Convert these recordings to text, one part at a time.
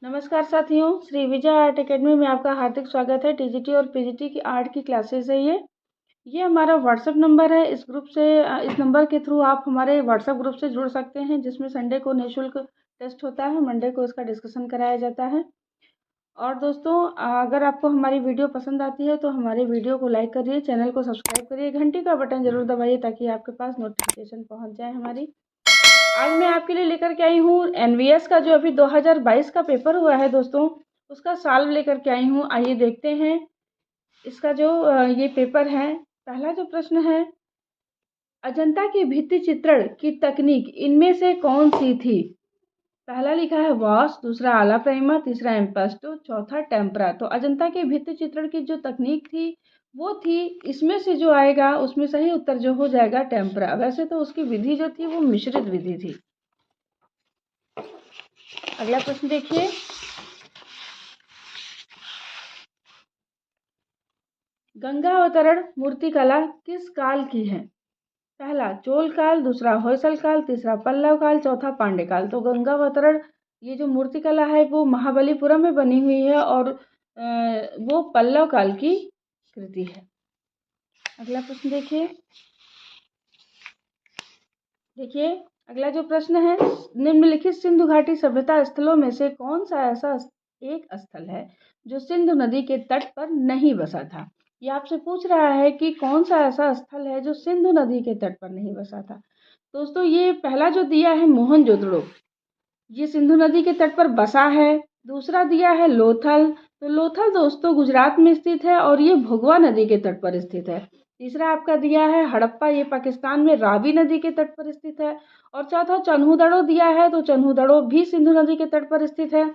नमस्कार साथियों, Shri Vijay art academy में आपका हार्दिक स्वागत है। टीजीटी और पीजीटी की आर्ट की क्लासेस है ये हमारा व्हाट्सएप नंबर है। इस ग्रुप से इस नंबर के थ्रू आप हमारे व्हाट्सएप ग्रुप से जुड़ सकते हैं, जिसमें संडे को निःशुल्क टेस्ट होता है, मंडे को इसका डिस्कशन कराया जाता है। और दोस्तों, अगर आपको हमारी वीडियो पसंद आती है तो हमारे वीडियो को लाइक करिए, चैनल को सब्सक्राइब करिए, घंटी का बटन जरूर दबाइए ताकि आपके पास नोटिफिकेशन पहुँच जाए हमारी। आज मैं आपके लिए लेकर के आई हूँ एनवीएस का जो अभी 2022 का पेपर हुआ है दोस्तों, उसका सॉल्व लेकर के आई हूँ। आइए देखते हैं इसका जो ये पेपर है। पहला जो प्रश्न है, अजंता की भित्ति चित्रण की तकनीक इनमें से कौन सी थी? पहला लिखा है वॉश, दूसरा आला प्राइमा, तीसरा एम्पेस्टो, चौथा टेम्परा। तो अजंता के भित्ति चित्रण की जो तकनीक थी वो थी, इसमें से जो आएगा उसमें सही उत्तर जो हो जाएगा टेम्परा। वैसे तो उसकी विधि जो थी वो मिश्रित विधि थी। अगला प्रश्न देखिए, गंगा अवतरण मूर्तिकला किस काल की है? पहला चोल काल, दूसरा होयसल काल, तीसरा पल्लव काल, चौथा पांड्य काल। तो गंगा अवतरण ये जो मूर्तिकला है वो महाबलीपुरम में बनी हुई है और वो पल्लव काल की कृति है। अगला प्रश्न देखिए अगला जो प्रश्न है, निम्नलिखित सिंधु घाटी सभ्यता स्थलों में से कौन सा ऐसा एक स्थल है जो सिंधु नदी के तट पर नहीं बसा था? ये आपसे पूछ रहा है कि कौन सा ऐसा स्थल है जो सिंधु नदी के तट पर नहीं बसा था। दोस्तों, ये पहला जो दिया है मोहनजोदड़ो, ये सिंधु नदी के तट पर बसा है। दूसरा दिया है लोथल, तो लोथल दोस्तों गुजरात में स्थित है और ये भोगवा नदी के तट पर स्थित है। तीसरा आपका दिया है हड़प्पा, ये पाकिस्तान में रावी नदी के तट पर स्थित है। और चौथा चन्हुदड़ो दिया है, तो चन्हुदड़ो भी सिंधु नदी के तट पर स्थित है।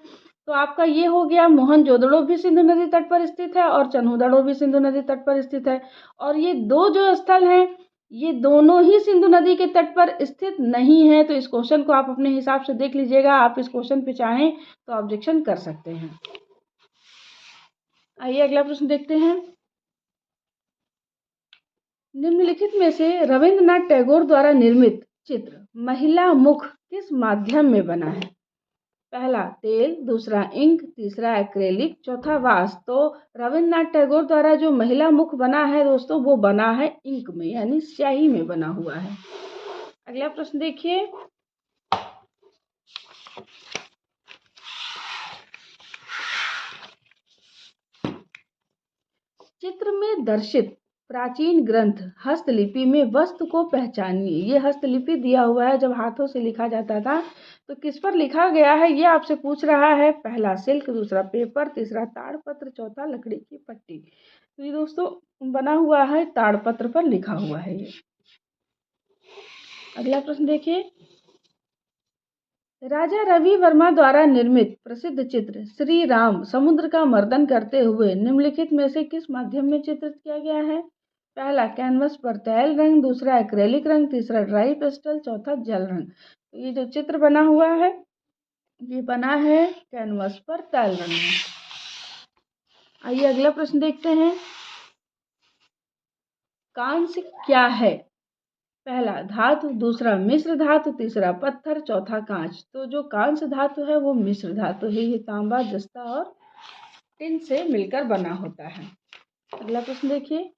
तो आपका ये हो गया, मोहनजोदड़ो भी सिंधु नदी तट पर स्थित है और चन्हुदड़ो भी सिंधु नदी तट पर स्थित है। और ये दो जो स्थल हैं ये दोनों ही सिंधु नदी के तट पर स्थित नहीं है। तो इस क्वेश्चन को आप अपने हिसाब से देख लीजिएगा, आप इस क्वेश्चन पे चाहें तो ऑब्जेक्शन कर सकते हैं। आइए अगला प्रश्न देखते हैं। निम्नलिखित में से रविंद्रनाथ टैगोर द्वारा निर्मित चित्र महिला मुख किस माध्यम में बना है? पहला तेल, दूसरा इंक, तीसरा एक्रेलिक, चौथा वाश। तो रविंद्रनाथ टैगोर द्वारा जो महिला मुख बना है दोस्तों, वो बना है इंक में, यानी स्याही में बना हुआ है। अगला प्रश्न देखिए, चित्र में दर्शित प्राचीन ग्रंथ हस्तलिपि में वस्तु को पहचानिए। ये हस्तलिपि दिया हुआ है, जब हाथों से लिखा जाता था तो किस पर लिखा गया है ये आपसे पूछ रहा है। पहला सिल्क, दूसरा पेपर, तीसरा ताड़पत्र, चौथा लकड़ी की पट्टी। तो ये दोस्तों बना हुआ है ताड़पत्र पर लिखा हुआ है ये। अगला प्रश्न देखिए, राजा रवि वर्मा द्वारा निर्मित प्रसिद्ध चित्र श्री राम समुद्र का मर्दन करते हुए निम्नलिखित में से किस माध्यम में चित्रित किया गया है? पहला कैनवस पर तैल रंग, दूसरा एक्रेलिक रंग, तीसरा ड्राई पेस्टल, चौथा जल रंग। तो ये जो चित्र बना हुआ है ये बना है कैनवस पर तैल रंग में। आइए अगला प्रश्न देखते हैं, कांस्य क्या है? पहला धातु, दूसरा मिश्र धातु, तीसरा पत्थर, चौथा कांच। तो जो कांस्य धातु है वो मिश्र धातु है, ये तांबा, जस्ता और टिन से मिलकर बना होता है। अगला प्रश्न देखिए,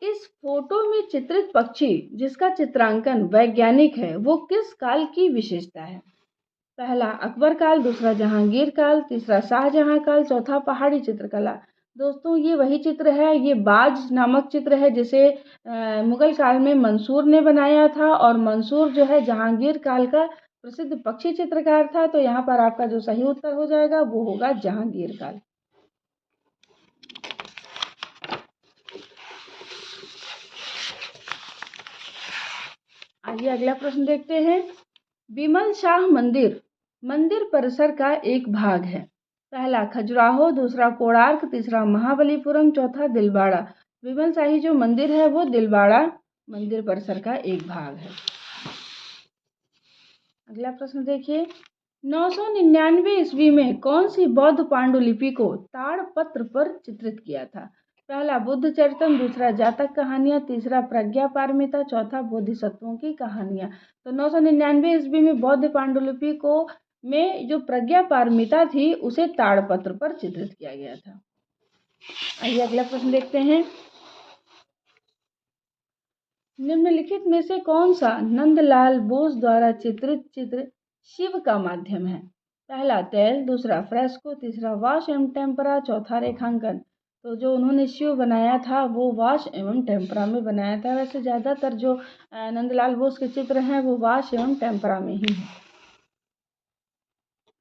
इस फोटो में चित्रित पक्षी जिसका चित्रांकन वैज्ञानिक है वो किस काल की विशेषता है? पहला अकबर काल, दूसरा जहांगीर काल, तीसरा शाहजहां काल, चौथा पहाड़ी चित्रकला। दोस्तों ये वही चित्र है, ये बाज नामक चित्र है जिसे मुगल काल में मंसूर ने बनाया था। और मंसूर जो है जहांगीर काल का प्रसिद्ध पक्षी चित्रकार था। तो यहाँ पर आपका जो सही उत्तर हो जाएगा वो होगा जहांगीर काल। आइए अगला प्रश्न देखते हैं, विमल शाह मंदिर मंदिर परिसर का एक भाग है। पहला खजुराहो, दूसरा कोणार्क, तीसरा महाबलीपुरम, चौथा दिलवाड़ा। विमल शाही जो मंदिर है वो दिलवाड़ा मंदिर परिसर का एक भाग है। अगला प्रश्न देखिए, 999 ईस्वी में कौन सी बौद्ध पांडुलिपि को ताड़पत्र पर चित्रित किया था? पहला बुद्ध चरितम, दूसरा जातक कहानियां, तीसरा प्रज्ञा पारमिता, चौथा बोधिसत्वों की कहानियां। तो 999 ईस्वी में बौद्ध पांडुलिपि को में जो प्रज्ञा पारमिता थी उसे ताड़पत्र पर चित्रित किया गया था। आइए अगला प्रश्न देखते हैं। निम्नलिखित में से कौन सा नंदलाल बोस द्वारा चित्रित चित्र शिव का माध्यम है? पहला तेल, दूसरा फ्रेस्को, तीसरा वाश एवं टेम्परा, चौथा रेखांकन। तो जो उन्होंने शिव बनाया था वो वाश एवं टेम्परा में बनाया था। वैसे ज़्यादातर जो नंदलाल बोस के चित्र हैं वो वाश एवं टेम्परा में ही हैं।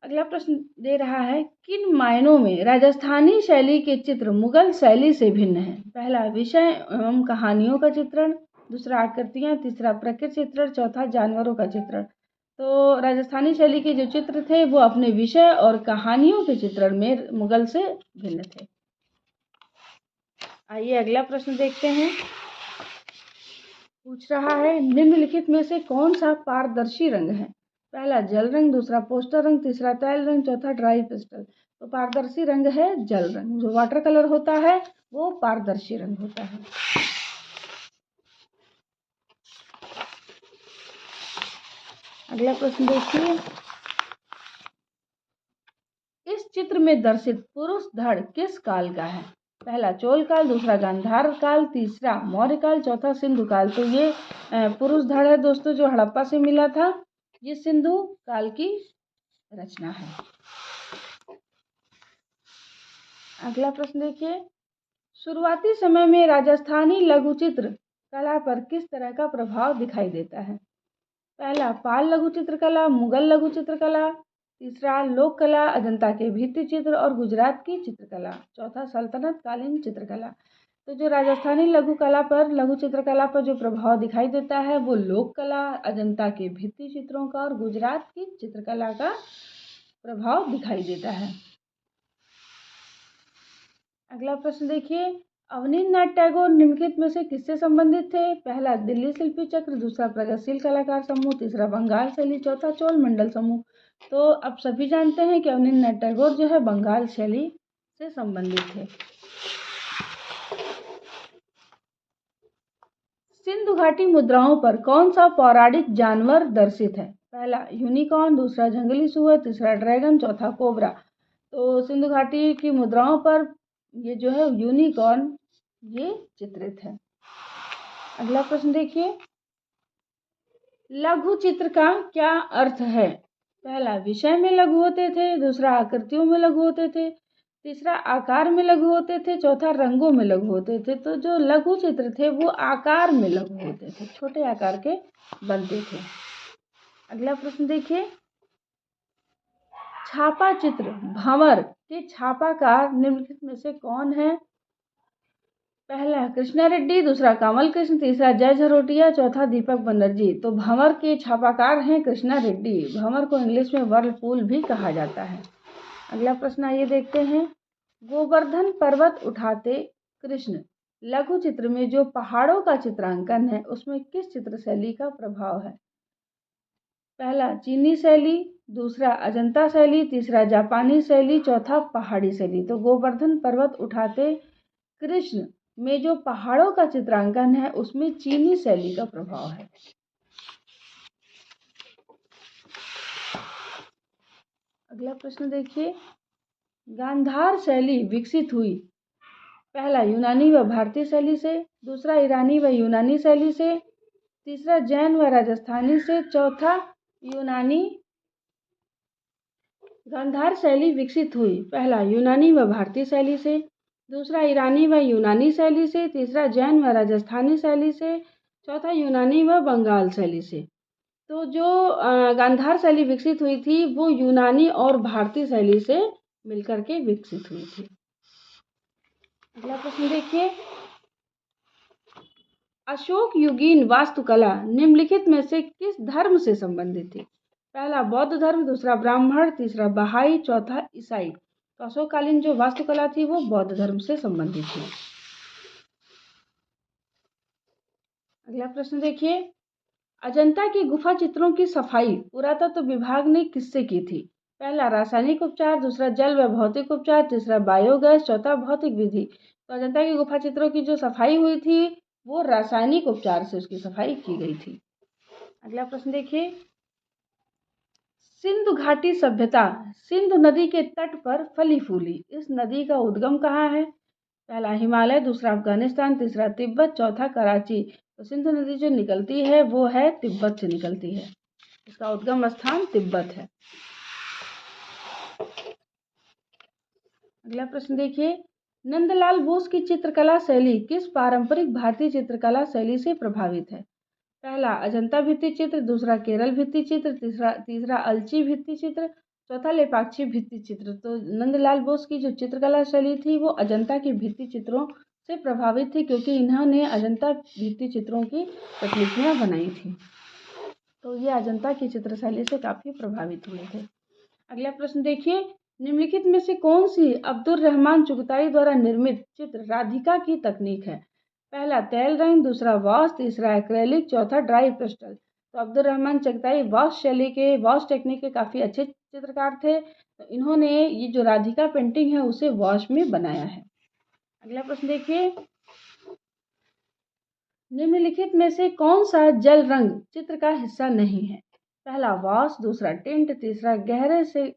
अगला प्रश्न दे रहा है, किन मायनों में राजस्थानी शैली के चित्र मुगल शैली से भिन्न है? पहला विषय एवं कहानियों का चित्रण, दूसरा आकृतियां, तीसरा प्रकृति चित्रण, चौथा जानवरों का चित्रण। तो राजस्थानी शैली के जो चित्र थे वो अपने विषय और कहानियों के चित्रण में मुगल से भिन्न थे। आइए अगला प्रश्न देखते हैं। पूछ रहा है, निम्नलिखित में से कौन सा पारदर्शी रंग है? पहला जल रंग, दूसरा पोस्टर रंग, तीसरा तैल रंग, चौथा ड्राई पेस्टल। तो पारदर्शी रंग है जल रंग। जो वाटर कलर होता है वो पारदर्शी रंग होता है। अगला प्रश्न देखिए। इस चित्र में दर्शित पुरुष धड़ किस काल का है? पहला चोल काल, दूसरा गांधार काल, तीसरा मौर्य काल, चौथा सिंधु काल। तो ये पुरुष धड़ है दोस्तों जो हड़प्पा से मिला था, ये सिंधु काल की रचना है। अगला प्रश्न देखिए। शुरुआती समय में राजस्थानी लघु चित्र कला पर किस तरह का प्रभाव दिखाई देता है? पहला पाल लघु चित्रकला, मुगल लघु चित्रकला, तीसरा लोक कला, अजंता के भित्ति चित्र और गुजरात की चित्रकला, चौथा सल्तनत कालीन चित्रकला। तो जो राजस्थानी लघु चित्रकला पर जो प्रभाव दिखाई देता है वो लोक कला, अजंता के भित्ति चित्रों का और गुजरात की चित्रकला का प्रभाव दिखाई देता है। अगला प्रश्न देखिए। अवनींद्रनाथ टैगोर निम्नलिखित में से किससे संबंधित थे? पहला दिल्ली शिल्पी चक्र, दूसरा प्रगतिशील कलाकार समूह, तीसरा बंगाल शैली, चौथा चोल मंडल समूह। तो अब सभी जानते हैं कि अवनींद्रनाथ टैगोर जो है बंगाल शैली से संबंधित थे। सिंधु घाटी मुद्राओं पर कौन सा पौराणिक जानवर दर्शित है? पहला यूनिकॉर्न, दूसरा जंगली सुअर, तीसरा ड्रैगन, चौथा कोबरा। तो सिंधु घाटी की मुद्राओं पर ये जो है यूनिकॉर्न ये चित्रित है। अगला प्रश्न देखिए। लघु चित्र का क्या अर्थ है? पहला विषय में लघु होते थे, दूसरा आकृतियों में लघु होते थे, तीसरा आकार में लघु होते थे, चौथा रंगों में लघु होते थे। तो जो लघु चित्र थे वो आकार में लघु होते थे, छोटे आकार के बनते थे। अगला प्रश्न देखिए। छापा चित्र भंवर के छापाकार निम्नलिखित में से कौन है? पहला कृष्णा रेड्डी, दूसरा कमल कृष्ण, तीसरा जय झरोटिया, चौथा दीपक बनर्जी। तो भंवर के छापाकार हैं कृष्णा रेड्डी। भंवर को इंग्लिश में वर्लपूल भी कहा जाता है। अगला प्रश्न आइए देखते हैं। गोवर्धन पर्वत उठाते कृष्ण लघु चित्र में जो पहाड़ों का चित्रांकन है उसमें किस चित्र शैली का प्रभाव है? पहला चीनी शैली, दूसरा अजंता शैली, तीसरा जापानी शैली, चौथा पहाड़ी शैली। तो गोवर्धन पर्वत उठाते कृष्ण में जो पहाड़ों का चित्रांकन है उसमें चीनी शैली का प्रभाव है। अगला प्रश्न देखिए। गांधार शैली विकसित हुई पहला यूनानी व भारतीय शैली से, दूसरा ईरानी व यूनानी शैली से, तीसरा जैन व राजस्थानी से, चौथा यूनानी। गांधार शैली विकसित हुई पहला यूनानी व भारतीय शैली से, दूसरा ईरानी व यूनानी शैली से, तीसरा जैन व राजस्थानी शैली से, चौथा यूनानी व बंगाल शैली से। तो जो गांधार शैली विकसित हुई थी वो यूनानी और भारतीय शैली से मिलकर के विकसित हुई थी। अगला प्रश्न देखिए। अशोक युगीन वास्तुकला निम्नलिखित में से किस धर्म से संबंधित थी? पहला बौद्ध धर्म, दूसरा ब्राह्मण, तीसरा बहाई, चौथा ईसाई। तो अशोककालीन जो वास्तुकला थी वो बौद्ध धर्म से संबंधित थी। अगला प्रश्न देखिए। अजंता की गुफा चित्रों की सफाई पुरातत्व विभाग ने किससे की थी? पहला रासायनिक उपचार, दूसरा जल व भौतिक उपचार, तीसरा बायोगैस, चौथा भौतिक विधि। तो अजंता की गुफा चित्रों की जो सफाई हुई थी वो रासायनिक उपचार से उसकी सफाई की गई थी। अगला प्रश्न देखिए। सिंधु घाटी सभ्यता सिंधु नदी के तट पर फली फूली। इस नदी का उद्गम कहाँ है? पहला हिमालय, दूसरा अफगानिस्तान, तीसरा तिब्बत, चौथा कराची। तो सिंधु नदी जो निकलती है वो है तिब्बत से निकलती है। इसका उद्गम स्थान तिब्बत है। अगला प्रश्न देखिए, नंदलाल बोस की चित्रकला शैली किस पारंपरिक भारतीय चित्रकला शैली से प्रभावित है? पहला अजंता भित्ति चित्र, दूसरा केरल भित्ति चित्र, तीसरा अलची भित्ति चित्र, चौथा लेपाक्षी भित्ति चित्र। तो नंदलाल बोस की जो चित्रकला शैली थी वो अजंता की भित्ति चित्रों से प्रभावित थी, क्योंकि इन्होंने अजंता भित्ति चित्रों की प्रतिलिपियां बनाई थी। तो ये अजंता की चित्र शैली से काफ़ी प्रभावित हुए थे। अगला प्रश्न देखिए, निम्नलिखित में से कौन सी अब्दुल रहमान चुगताई द्वारा निर्मित चित्र राधिका की तकनीक है? पहला तेल रंग, दूसरा वॉश, तीसरा एक्रेलिक, चौथा ड्राई पेस्टल। तो अब्दुल रहमान चुगताई वॉश टेक्निक के काफ़ी अच्छे चित्रकार थे। तो इन्होंने ये जो राधिका पेंटिंग है उसे वॉश में बनाया है। अगला प्रश्न देखिए, निम्नलिखित में से कौन सा जल रंग चित्र का हिस्सा नहीं है? पहला वॉश, दूसरा टिंट, तीसरा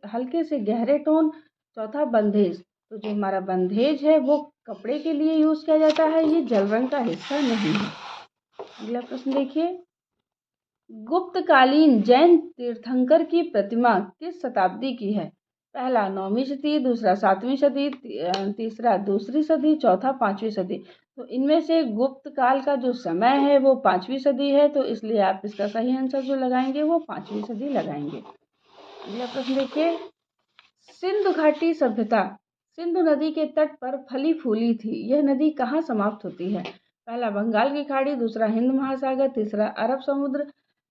हल्के से गहरे टोन, चौथा बंधेज। तो जो हमारा बंधेज है वो कपड़े के लिए यूज किया जाता है, ये जल रंग का हिस्सा नहीं है। अगला प्रश्न देखिए, गुप्तकालीन जैन तीर्थंकर की प्रतिमा किस शताब्दी की है? पहला 9वीं सदी, दूसरा 7वीं सदी, तीसरा दूसरी सदी, चौथा 5वीं सदी। तो इनमें से गुप्त काल का जो समय है वो 5वीं सदी है, तो इसलिए आप इसका सही आंसर जो लगाएंगे वो 5वीं सदी लगाएंगे। अगला प्रश्न देखिए, सिंधु घाटी सभ्यता सिंधु नदी के तट पर फली फूली थी। यह नदी कहाँ समाप्त होती है? पहला बंगाल की खाड़ी, दूसरा हिंद महासागर, तीसरा अरब समुद्र,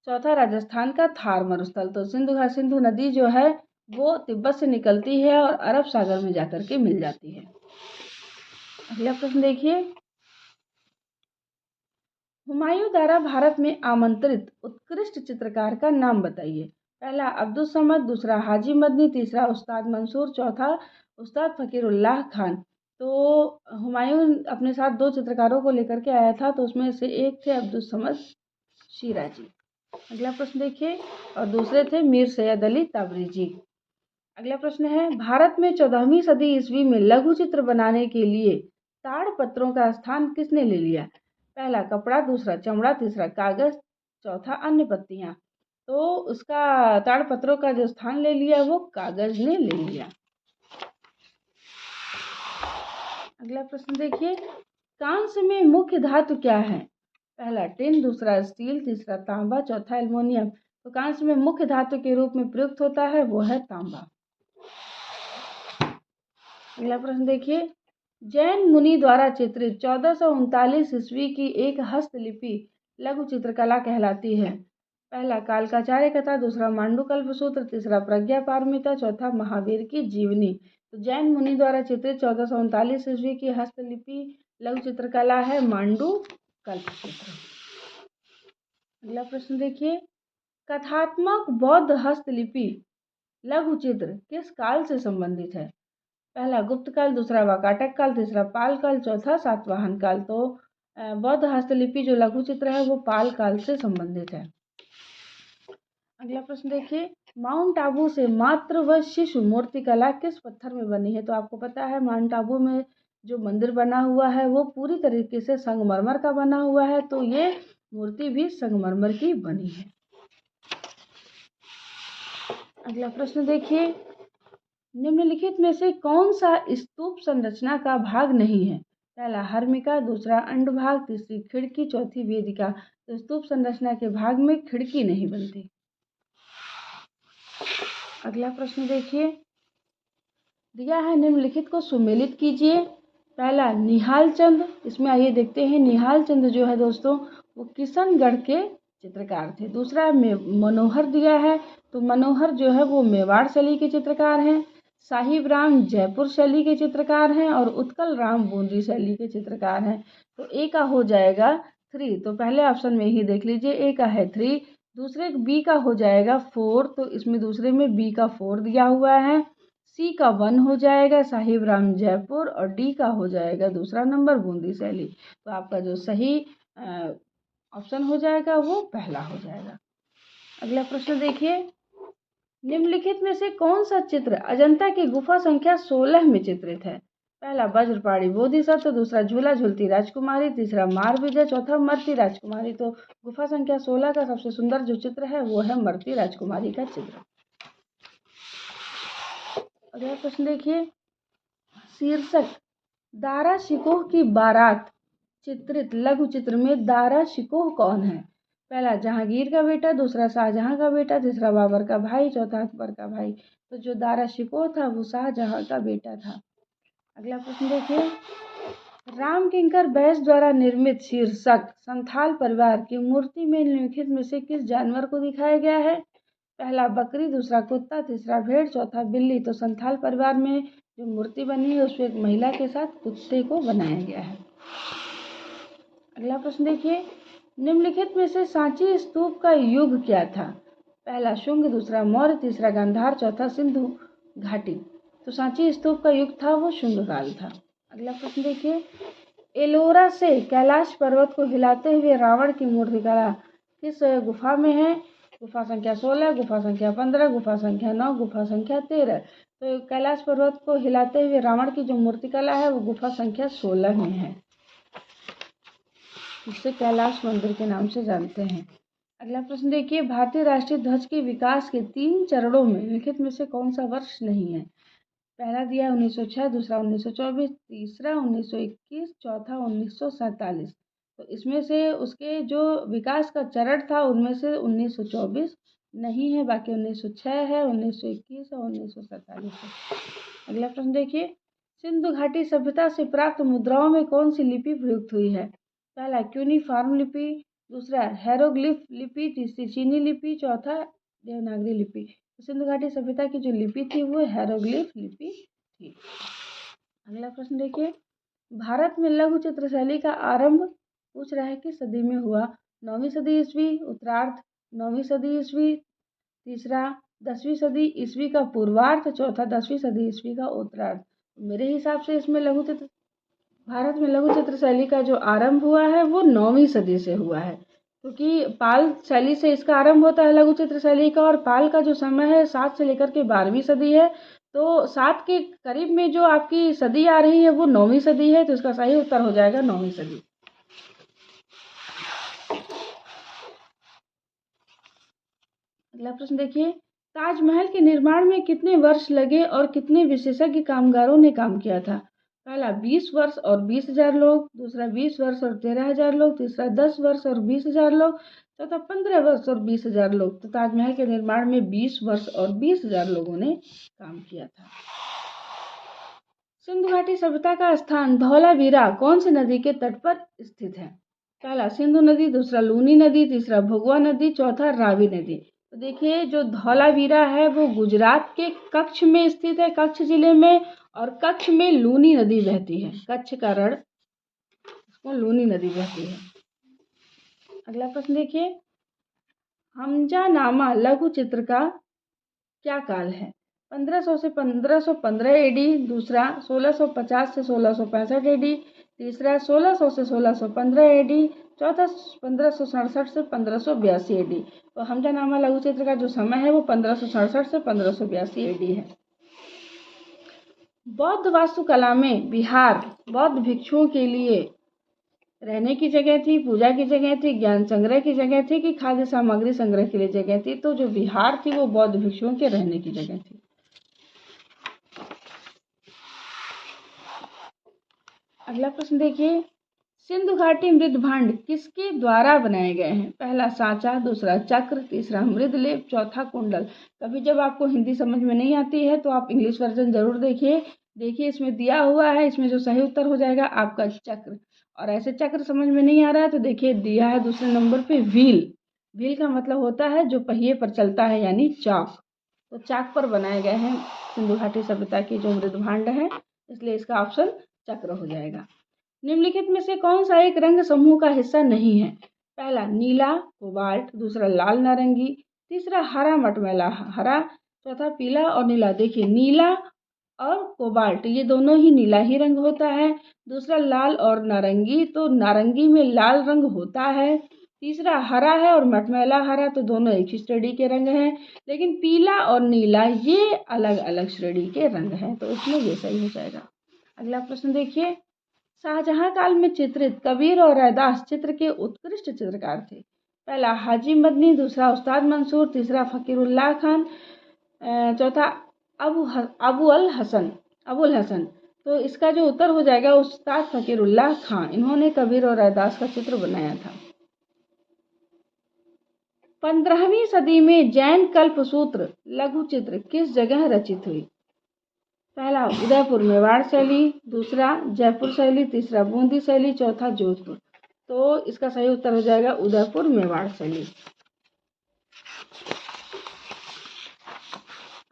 चौथा राजस्थान का थार मरुस्थल। तो सिंधु नदी जो है वो तिब्बत से निकलती है और अरब सागर में जाकर के मिल जाती है। अगला प्रश्न देखिए, हुमायूं द्वारा भारत में आमंत्रित उत्कृष्ट चित्रकार का नाम बताइए। पहला अब्दुल समद, दूसरा हाजी मदनी, तीसरा उस्ताद मंसूर, चौथा उस्ताद फकीरुल्लाह खान। तो हुमायूं अपने साथ 2 चित्रकारों को लेकर के आया था, तो उसमें से एक थे अब्दुल समद शिराजी। अगला प्रश्न देखिए, और दूसरे थे मीर सैयद अली ताबरीजी। अगला प्रश्न है, भारत में 14वीं सदी ईस्वी में लघु चित्र बनाने के लिए ताड़ पत्रों का स्थान किसने ले लिया? पहला कपड़ा, दूसरा चमड़ा, तीसरा कागज, चौथा अन्य पत्तियां। तो उसका ताड़ पत्रों का जो स्थान ले लिया वो कागज ने ले लिया। अगला प्रश्न देखिए, कांस्य में मुख्य धातु क्या है? पहला टिन, दूसरा स्टील, तीसरा तांबा, चौथा एल्युमिनियम। तो कांस्य में मुख्य धातु के रूप में प्रयुक्त होता है वो है तांबा। अगला प्रश्न देखिए, जैन मुनि द्वारा चित्रित 1439 ईस्वी की एक हस्तलिपि लघु चित्रकला कहलाती है। पहला कालकाचार्य कथा, दूसरा मांडुकल्प सूत्र, तीसरा प्रज्ञा पारमिता, चौथा महावीर की जीवनी। तो जैन मुनि द्वारा चित्रित 1439 ईस्वी की हस्तलिपि लघु चित्रकला है मांडुकल्प सूत्र। अगला प्रश्न देखिए, कथात्मक बौद्ध हस्तलिपि लघु चित्र किस काल से संबंधित है? पहला गुप्त काल, दूसरा वाकाटक काल, तीसरा पाल काल, चौथा सातवाहन काल। तो बौद्ध हस्तलिपि जो लघु चित्र है वो पाल काल से संबंधित है। अगला प्रश्न देखिए, माउंट आबू से मातृ व शिशु मूर्ति कला किस पत्थर में बनी है? तो आपको पता है माउंट आबू में जो मंदिर बना हुआ है वो पूरी तरीके से संगमरमर का बना हुआ है, तो ये मूर्ति भी संगमरमर की बनी है। अगला प्रश्न देखिए, निम्नलिखित में से कौन सा स्तूप संरचना का भाग नहीं है? पहला हर्मिका, दूसरा अंडभाग, तीसरी खिड़की, चौथी वेदिका। तो स्तूप संरचना के भाग में खिड़की नहीं बनती। अगला प्रश्न देखिए, दिया है निम्नलिखित को सुमेलित कीजिए। पहला निहाल चंद, इसमें आइए देखते हैं निहाल चंद जो है दोस्तों वो किशनगढ़ के चित्रकार थे। दूसरा मनोहर दिया है, तो मनोहर जो है वो मेवाड़ शैली के चित्रकार हैं। साहिब राम जयपुर शैली के चित्रकार हैं और उत्कल राम बूंदी शैली के चित्रकार हैं। तो ए का हो जाएगा 3, तो पहले ऑप्शन में ही देख लीजिए, ए का है 3, दूसरे बी का हो जाएगा 4, तो इसमें दूसरे में बी का 4 दिया हुआ है। सी का 1 हो जाएगा साहिब राम जयपुर, और डी का हो जाएगा दूसरा नंबर बूंदी शैली। तो आपका जो सही ऑप्शन हो जाएगा वो पहला हो जाएगा। अगला प्रश्न देखिए, निम्नलिखित में से कौन सा चित्र अजंता की गुफा संख्या 16 में चित्रित है? पहला वज्रपाणी बोधिसत्व, दूसरा झूला झूलती राजकुमारी, तीसरा मार विजय, चौथा मरती राजकुमारी। तो गुफा संख्या 16 का सबसे सुंदर जो चित्र है वो है मरती राजकुमारी का चित्र। अगला प्रश्न देखिए, शीर्षक दारा शिकोह की बारात चित्रित लघु चित्र में दारा शिकोह कौन है? पहला जहांगीर का बेटा, दूसरा शाहजहां का बेटा, तीसरा बाबर का भाई, चौथा अकबर का भाई। तो जो दारा शिकोह था वो शाहजहां का बेटा था। अगला प्रश्न देखिए, राम किंकर बैस द्वारा निर्मित शीर्षक संथाल परिवार की मूर्ति में निम्नलिखित में से किस जानवर को दिखाया गया है? पहला बकरी, दूसरा कुत्ता, तीसरा भेड़, चौथा बिल्ली। तो संथाल परिवार में जो मूर्ति बनी है उसमें एक महिला के साथ कुत्ते को बनाया गया है। अगला प्रश्न देखिए, निम्नलिखित में से सांची स्तूप का युग क्या था? पहला शुंग, दूसरा मौर्य, तीसरा गांधार, चौथा सिंधु घाटी। तो सांची स्तूप का युग था वो शुंग काल था। अगला प्रश्न देखिए, एलोरा से कैलाश पर्वत को हिलाते हुए रावण की मूर्तिकला किस गुफा में है? गुफा संख्या 16, गुफा संख्या 15, गुफा संख्या 9, गुफा संख्या 13। तो कैलाश पर्वत को हिलाते हुए रावण की जो मूर्तिकला है वो गुफा संख्या 16 में है, जिसे कैलाश मंदिर के नाम से जानते हैं। अगला प्रश्न देखिए, भारतीय राष्ट्रीय ध्वज के विकास के 3 चरणों में निम्नलिखित में से कौन सा वर्ष नहीं है? पहला दिया 1906, दूसरा 1924, तीसरा 1921, चौथा 1947। तो इसमें से उसके जो विकास का चरण था उनमें से 1924 नहीं है, बाकी 1906 है, 1921 और 1947 है। अगला प्रश्न देखिए, सिंधु घाटी सभ्यता से प्राप्त मुद्राओं में कौन सी लिपि प्रयुक्त हुई है? पहला क्यूनिफॉर्म लिपि, दूसरा हेरोग्लिफ लिपि, तीसरी चीनी लिपि, चौथा देवनागरी लिपि। सिंधु घाटी सभ्यता की जो लिपि थी वो हेरोग्लिफ लिपि थी। अगला प्रश्न देखिए, भारत में लघु चित्र शैली का आरंभ पूछ रहा है कि सदी में हुआ? 9वीं सदी ईस्वी, उत्तरार्ध 9वीं सदी ईस्वी, तीसरा 10वीं सदी ईस्वी का पूर्वार्ध, चौथा 10वीं सदी ईस्वी का उत्तरार्ध। मेरे हिसाब से इसमें भारत में लघु चित्र शैली का जो आरंभ हुआ है वो 9वीं सदी से हुआ है, क्योंकि पाल शैली से इसका आरंभ होता है लघु चित्र शैली का, और पाल का जो समय है 7 से लेकर के 12वीं सदी है। तो 7 के करीब में जो आपकी सदी आ रही है वो 9वीं सदी है, तो इसका सही उत्तर हो जाएगा 9वीं सदी। अगला प्रश्न देखिए, ताजमहल के निर्माण में कितने वर्ष लगे और कितने विशेषज्ञ कामगारों ने काम किया था? पहला 20 वर्ष और 20,000 लोग, दूसरा 20 वर्ष और 13,000 लोग, तीसरा 10 वर्ष और 20,000 लोग, चौथा 15 वर्ष और 20,000 लोग। तो ताजमहल के निर्माण में 20 वर्ष और 20,000 लोगों ने काम किया था। सिंधु घाटी सभ्यता का स्थान धौलावीरा कौन सी नदी के तट पर स्थित है? पहला सिंधु नदी, दूसरा लूनी नदी, तीसरा भगवा नदी, चौथा रावी नदी। तो देखिए, जो धौलावीरा है वो गुजरात के कच्छ में स्थित है, कच्छ जिले में, और कच्छ में लूनी नदी बहती है, कच्छ का रण उसको लूनी नदी बहती है। अगला प्रश्न देखिए, हमजानामा लघु चित्र का क्या काल है? 1500 से 1515 एडी, दूसरा 1650 से 1665 एडी, तीसरा 1600 से 1615 एडी, चौथा 1567 से 1582 एडी। तो हमजानामा लघु चित्र का जो समय है वो 1567 से 1582 एडी है। बौद्ध वास्तुकला में विहार बौद्ध भिक्षुओं के लिए रहने की जगह थी, पूजा की जगह थी, ज्ञान संग्रह की जगह थी, कि खाद्य सामग्री संग्रह के लिए जगह थी? तो जो विहार थी वो बौद्ध भिक्षुओं के रहने की जगह थी। अगला प्रश्न देखिए, सिंधु घाटी मृद भांड किसके द्वारा बनाए गए हैं? पहला सांचा, दूसरा चक्र, तीसरा मृदलेप, चौथा कुंडल। कभी जब आपको हिंदी समझ में नहीं आती है तो आप इंग्लिश वर्जन जरूर देखिए। इसमें दिया हुआ है, इसमें जो सही उत्तर हो जाएगा आपका चक्र। और ऐसे चक्र समझ में नहीं आ रहा है तो देखिए दिया है दूसरे नंबर पे व्हील। व्हील का मतलब होता है जो पहिए पर चलता है, यानी चाक। तो चाक पर बनाए गए हैं सिंधु घाटी सभ्यता की जो मृद भांड है, इसलिए इसका ऑप्शन चक्र हो जाएगा। निम्नलिखित में से कौन सा एक रंग समूह का हिस्सा नहीं है? पहला नीला कोबाल्ट, दूसरा लाल नारंगी, तीसरा हरा मटमैला हरा, चौथा पीला और नीला। देखिए, नीला और कोबाल्ट ये दोनों ही नीला ही रंग होता है। दूसरा लाल और नारंगी, तो नारंगी में लाल रंग होता है, तीसरा हरा है और मटमैला हरा, तो दोनों एक ही श्रेणी के रंग हैं। लेकिन पीला और नीला ये अलग अलग श्रेणी के रंग हैं, तो इसमें ये सही हो जाएगा। अगला प्रश्न देखिए, शाहजहां काल में चित्रित कबीर और रैदास चित्र के उत्कृष्ट चित्रकार थे। पहला हाजी मदनी, दूसरा उस्ताद मंसूर, तीसरा फकीरुल्लाह खान, चौथा अबुल हसन। तो इसका जो उत्तर हो जाएगा उस्ताद फकीरुल्लाह खान, इन्होंने कबीर और रैदास का चित्र बनाया था। 15वीं सदी में जैन कल्पसूत्र लघु चित्र किस जगह रचित हुई? पहला उदयपुर मेवाड़ शैली, दूसरा जयपुर शैली, तीसरा बूंदी शैली, चौथा जोधपुर। तो इसका सही उत्तर हो जाएगा उदयपुर मेवाड़ शैली।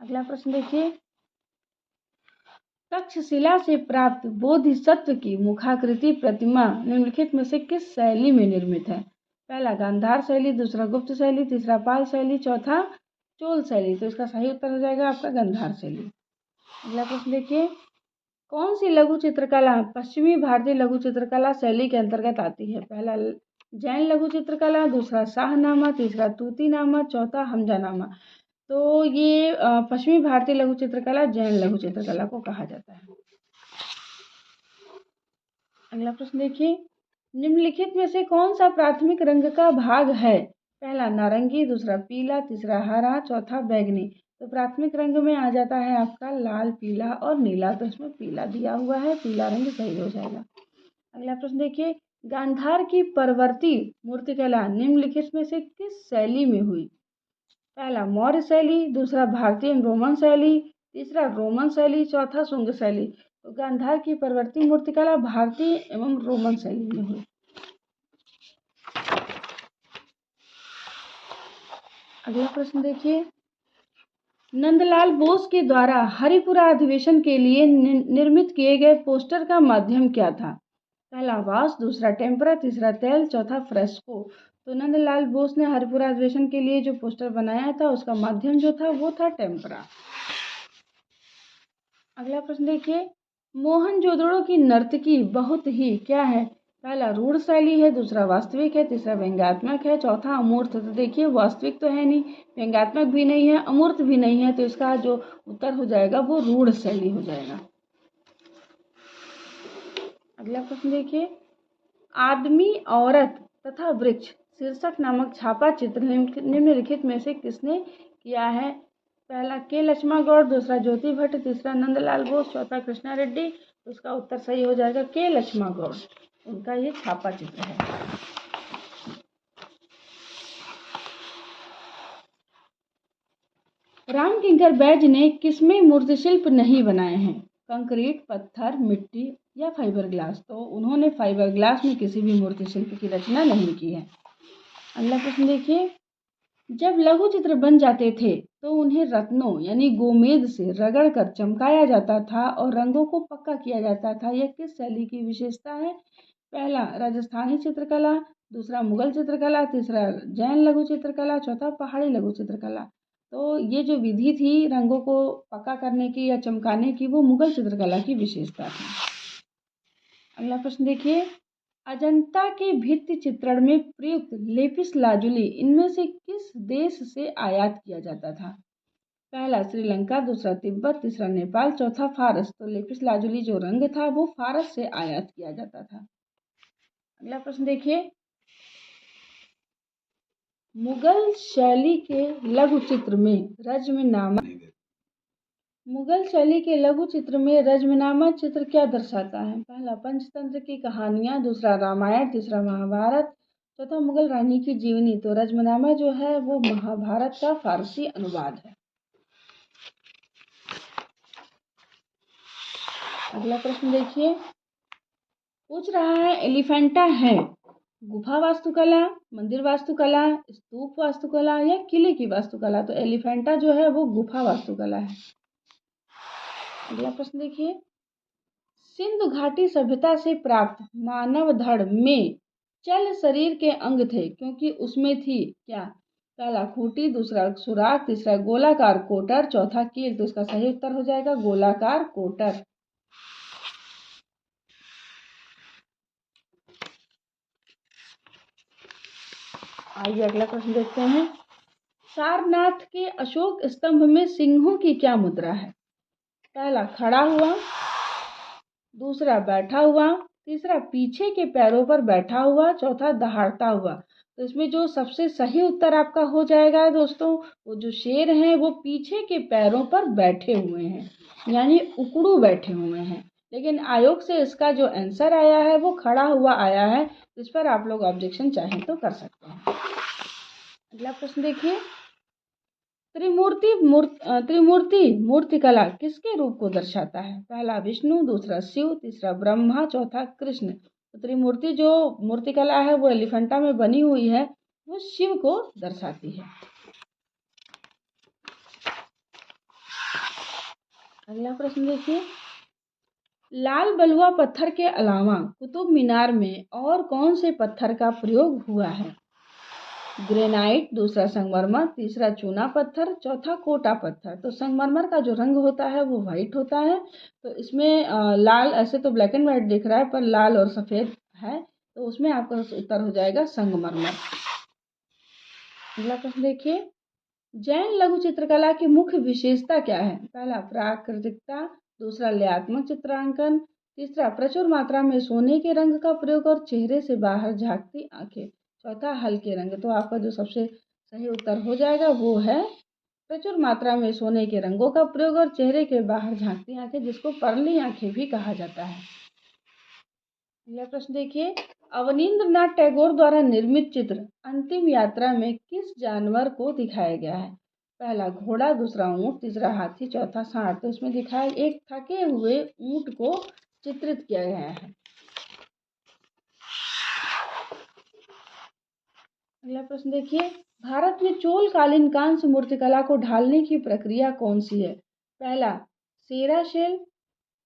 अगला प्रश्न देखिए, तक्षशिला से प्राप्त बोधिसत्व की मुखाकृति प्रतिमा निम्नलिखित में से किस शैली में निर्मित है? पहला गांधार शैली, दूसरा गुप्त शैली, तीसरा पाल शैली, चौथा चोल शैली। तो इसका सही उत्तर हो जाएगा आपका गांधार शैली। अगला प्रश्न देखिए, कौन सी लघु चित्रकला पश्चिमी भारतीय लघु चित्रकला शैली के अंतर्गत आती है? पहला जैन लघु चित्रकला, दूसरा शाहनामा, तीसरा तूतीनामा, चौथा हमजानामा। तो ये पश्चिमी भारतीय लघु चित्रकला जैन लघु चित्रकला को कहा जाता है। अगला प्रश्न देखिए, निम्नलिखित में से कौन सा प्राथमिक रंग का भाग है? पहला नारंगी, दूसरा पीला, तीसरा हरा, चौथा बैंगनी। तो प्राथमिक रंग में आ जाता है आपका लाल, पीला और नीला, तो इसमें पीला दिया हुआ है, पीला रंग सही हो जाएगा। अगला प्रश्न देखिए, गांधार की परवर्ती मूर्तिकला निम्नलिखित में से किस शैली में हुई? पहला मौर्य शैली, दूसरा भारतीय रोमन शैली, तीसरा रोमन शैली, चौथा शुंग शैली। तो गांधार की परवर्ती मूर्तिकला भारतीय एवं रोमन शैली में हुई। अगला प्रश्न देखिए, नंदलाल बोस के द्वारा हरिपुरा अधिवेशन के लिए निर्मित किए गए पोस्टर का माध्यम क्या था? पहला वास, दूसरा टेम्परा, तीसरा तेल, चौथा फ्रेस्को। तो नंदलाल बोस ने हरिपुरा अधिवेशन के लिए जो पोस्टर बनाया था उसका माध्यम जो था वो था टेम्परा। अगला प्रश्न देखिए, मोहनजोदड़ो की नर्तकी बहुत ही क्या है? पहला रूढ़ शैली है, दूसरा वास्तविक है, तीसरा व्यंग्यात्मक है, चौथा अमूर्त। तो देखिए वास्तविक तो है नहीं, व्यंग्यात्मक भी नहीं है, अमूर्त भी नहीं है, तो इसका जो उत्तर हो जाएगा वो रूढ़ शैली हो जाएगा। अगला प्रश्न देखिए, आदमी, औरत तथा वृक्ष शीर्षक नामक छापा चित्र निम्नलिखित में से किसने किया है? पहला के लक्ष्मणगौड़, दूसरा ज्योति भट्ट, तीसरा नंदलाल बोस, चौथा कृष्णा रेड्डी। तो उसका उत्तर सही हो जाएगा के लक्ष्मणगौड़, उनका ये छापा चित्र है। रामकिंकर बैज ने किसमें मूर्तिशिल्प नहीं बनाए हैं? कंक्रीट, पत्थर, मिट्टी या फाइबर ग्लास। तो उन्होंने फाइबर ग्लास में किसी भी मूर्तिशिल्प की रचना नहीं की है। अगला प्रश्न देखिए, जब लघु चित्र बन जाते थे तो उन्हें रत्नों यानी गोमेद से रगड़कर चमकाया जाता था और रंगों को पक्का किया जाता था। यह किस शैली की विशेषता है? पहला राजस्थानी चित्रकला, दूसरा मुगल चित्रकला, तीसरा जैन लघु चित्रकला, चौथा पहाड़ी लघु चित्रकला। तो ये जो विधि थी रंगों को पक्का करने की या चमकाने की वो मुगल चित्रकला की विशेषता थी। अगला प्रश्न देखिए, अजंता के भित्ति चित्रण में प्रयुक्त लेपिस लाजुली इनमें से किस देश से आयात किया जाता था? पहला श्रीलंका, दूसरा तिब्बत, तीसरा नेपाल, चौथा फारस। तो लेपिस लाजुली जो रंग था वो फारस से आयात किया जाता था। अगला प्रश्न देखिए, मुगल शैली के लघु चित्र में रजमनामा चित्र क्या दर्शाता है? पहला पंचतंत्र की कहानियां, दूसरा रामायण, तीसरा महाभारत, चौथा मुगल रानी की जीवनी। तो रजमनामा जो है वो महाभारत का फारसी अनुवाद है। अगला प्रश्न देखिए, पूछ रहा है एलिफेंटा है गुफा वास्तुकला, मंदिर वास्तुकला, स्तूप वास्तुकला या किले की वास्तुकला। तो एलिफेंटा जो है वो गुफा वास्तुकला है। अगला प्रश्न देखिए, सिंधु घाटी सभ्यता से प्राप्त मानव धड़ में चल शरीर के अंग थे क्योंकि उसमें थी क्या? पहला खूंटी, दूसरा सुराग, तीसरा गोलाकार कोटर, चौथा कील। तो इसका सही उत्तर हो जाएगा गोलाकार कोटर। आइए अगला प्रश्न देखते हैं। सारनाथ के अशोक स्तंभ में सिंहों की क्या मुद्रा है? पहला खड़ा हुआ, दूसरा बैठा हुआ, तीसरा पीछे के पैरों पर बैठा हुआ, चौथा दहाड़ता हुआ। तो इसमें जो सबसे सही उत्तर आपका हो जाएगा दोस्तों, वो जो शेर हैं वो पीछे के पैरों पर बैठे हुए हैं, यानी उकड़ू बैठे हुए हैं। लेकिन आयोग से इसका जो आंसर आया है वो खड़ा हुआ आया है। इस पर आप लोग ऑब्जेक्शन चाहें तो कर सकते हैं। अगला प्रश्न देखिए। त्रिमूर्ति मूर्तिकला किसके रूप को दर्शाता है? पहला विष्णु, दूसरा शिव, तीसरा ब्रह्मा, चौथा कृष्ण। तो त्रिमूर्ति जो मूर्तिकला है वो एलिफेंटा में बनी हुई है, वो शिव को दर्शाती है। अगला प्रश्न देखिए। लाल बलुआ पत्थर के अलावा कुतुब मीनार में और कौन से पत्थर का प्रयोग हुआ है? ग्रेनाइट, दूसरा संगमरमर, तीसरा चूना पत्थर, चौथा कोटा पत्थर। तो संगमरमर का जो रंग होता है वो वाइट होता है, तो इसमें लाल, ऐसे तो ब्लैक एंड वाइट दिख रहा है पर लाल और सफ़ेद है, तो उसमें आपका उत्तर हो जाएगा संगमरमर। अगला प्रश्न देखिए। जैन लघु चित्रकला की मुख्य विशेषता क्या है? पहला प्राकृतिकता, दूसरा लयात्मक चित्रांकन, तीसरा प्रचुर मात्रा में सोने के रंग का प्रयोग और चेहरे से बाहर झांकती आंखें, चौथा हल्के रंग। तो आपका जो सबसे सही उत्तर हो जाएगा वो है प्रचुर मात्रा में सोने के रंगों का प्रयोग और चेहरे के बाहर झांकती आंखें, जिसको परली आंखें भी कहा जाता है। अगला प्रश्न देखिए। अवनींद्रनाथ टैगोर द्वारा निर्मित चित्र अंतिम यात्रा में किस जानवर को दिखाया गया है? पहला घोड़ा, दूसरा ऊंट, तीसरा हाथी, चौथा सांड। तो इसमें दिखाया एक थके हुए ऊंट को चित्रित किया गया है। अगला प्रश्न देखिए। भारत में चोल कालीन कांस्य मूर्तिकला को ढालने की प्रक्रिया कौन सी है? पहला सेरा शेल,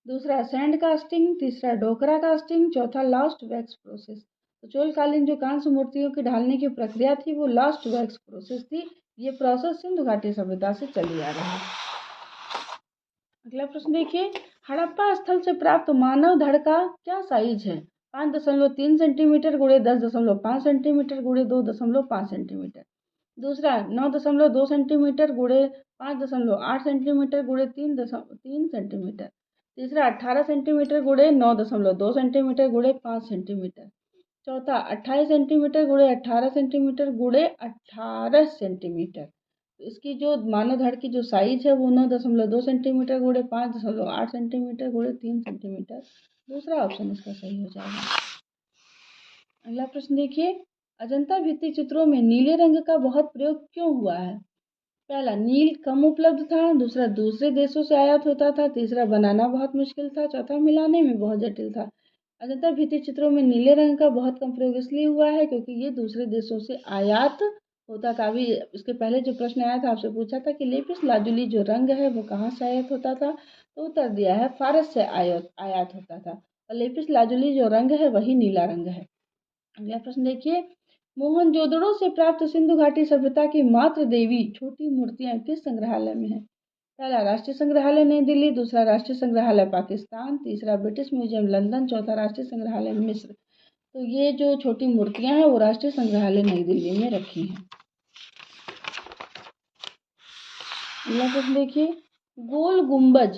दूसरा सैंड कास्टिंग, तीसरा डोकरा कास्टिंग, चौथा लास्ट वैक्स प्रोसेस। तो चोलकालीन जो कांस्य मूर्तियों की ढालने की प्रक्रिया थी वो लास्ट वैक्स प्रोसेस थी। ये प्रोसेस सिंधु घाटी सभ्यता से चली आ रही है। अगला प्रश्न देखिए। हड़प्पा स्थल से प्राप्त मानव धड़ का क्या साइज है? 5.3 सेंटीमीटर गुणे 10.5 सेंटीमीटर गुणे 2.5 सेंटीमीटर। दूसरा 9.2 सेंटीमीटर गुणे 5.8 सेंटीमीटर गुणे 3 सेंटीमीटर। तीसरा 18 सेंटीमीटर गुणे 9.2 सेंटीमीटर गुणे 5 सेंटीमीटर। चौथा 28 सेंटीमीटर गुणे 18 सेंटीमीटर गुणे 18 सेंटीमीटर। तो इसकी जो मानव धड़ की जो साइज है वो 9.2 सेंटीमीटर गुणे 5.8 सेंटीमीटर गुणे 3 सेंटीमीटर। दूसरा ऑप्शन इसका सही हो जाएगा। अगला प्रश्न देखिए। अजंता भित्ति चित्रों में नीले रंग का बहुत प्रयोग क्यों हुआ है? पहला नील कम उपलब्ध था, दूसरा दूसरे देशों से आयात होता था, तीसरा बनाना बहुत मुश्किल था, चौथा मिलाने में बहुत जटिल था। अजंता भित्ति चित्रों में नीले रंग का बहुत कम प्रयोग इसलिए हुआ है क्योंकि ये दूसरे देशों से आयात होता था। अभी इसके पहले जो प्रश्न आया था आपसे पूछा था कि लेपिस लाजुली जो रंग है वो कहाँ से आयात होता था, तो उत्तर दिया है फारस से आयात होता था, और लेपिस लाजुली जो रंग है वही नीला रंग है। अगला प्रश्न देखिए। मोहनजोदड़ो से प्राप्त सिंधु घाटी सभ्यता की मातृ देवी छोटी मूर्तियां किस संग्रहालय में है? पहला राष्ट्रीय संग्रहालय नई दिल्ली, दूसरा राष्ट्रीय संग्रहालय पाकिस्तान, तीसरा ब्रिटिश म्यूजियम लंदन, चौथा राष्ट्रीय संग्रहालय मिस्र। तो ये जो छोटी मूर्तियां हैं वो राष्ट्रीय संग्रहालय नई दिल्ली में रखी हैं। अगला प्रश्न देखिए। गोल गुंबज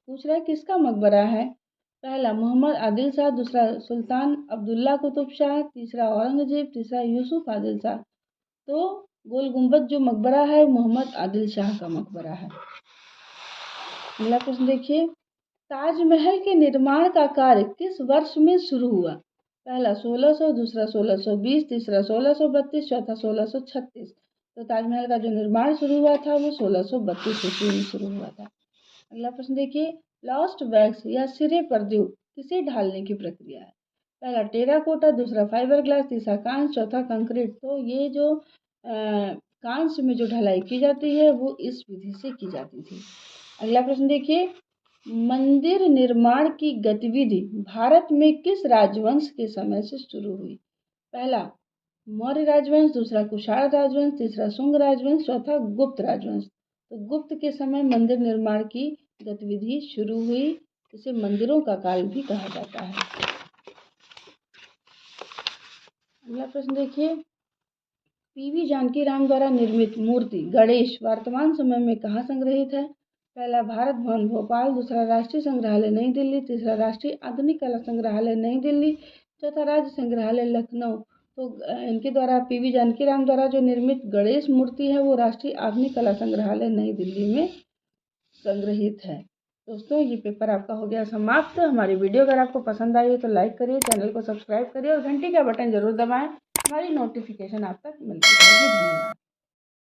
पूछ रहा है किसका मकबरा है? पहला मोहम्मद आदिल शाह, दूसरा सुल्तान अब्दुल्ला कुतुब शाह, तीसरा औरंगजेब, तीसरा यूसुफ आदिल शाह। तो गोल गुंबद जो मकबरा है मोहम्मद आदिल शाह का मकबरा है। अगला प्रश्न देखिए। ताजमहल के निर्माण का कार्य किस वर्ष में शुरू हुआ? पहला 1600, दूसरा 1620, तीसरा 1632, चौथा 1636। तो ताजमहल का जो निर्माण शुरू हुआ था वो 1632 ईस्वी में शुरू हुआ था। अगला प्रश्न देखिए। लॉस्ट वैक्स या सिरे पर्दू किसे ढालने की प्रक्रिया है? पहला टेराकोटा, दूसरा फाइबर ग्लास, तीसरा कांच, चौथा कंक्रीट। तो ये जो कांच में जो ढलाई की जाती है वो इस विधि से की जाती थी। अगला प्रश्न देखिए। मंदिर निर्माण की गतिविधि भारत में किस राजवंश के समय से शुरू हुई? पहला मौर्य राजवंश, दूसरा कुषाण राजवंश, तीसरा शुंग राजवंश, चौथा गुप्त राजवंश। तो गुप्त के समय मंदिर निर्माण की गतिविधि शुरू हुई, इसे मंदिरों का काल भी कहा जाता है। अगला प्रश्न देखिए। पीवी जानकीराम द्वारा निर्मित मूर्ति गणेश वर्तमान समय में कहाँ संग्रहित है? पहला भारत भवन भोपाल, दूसरा राष्ट्रीय संग्रहालय नई दिल्ली, तीसरा राष्ट्रीय आधुनिक कला संग्रहालय नई दिल्ली, चौथा राज्य संग्रहालय लखनऊ। तो इनके द्वारा पीवी जानकीराम द्वारा जो निर्मित गणेश मूर्ति है वो राष्ट्रीय आधुनिक कला संग्रहालय नई दिल्ली में संग्रहित है। दोस्तों ये पेपर आपका हो गया समाप्त। हमारी वीडियो अगर आपको पसंद आई हो तो लाइक करिए, चैनल को सब्सक्राइब करिए और घंटी का बटन जरूर दबाएं। हमारी नोटिफिकेशन आप तक मिलती रहेगी। धन्यवाद।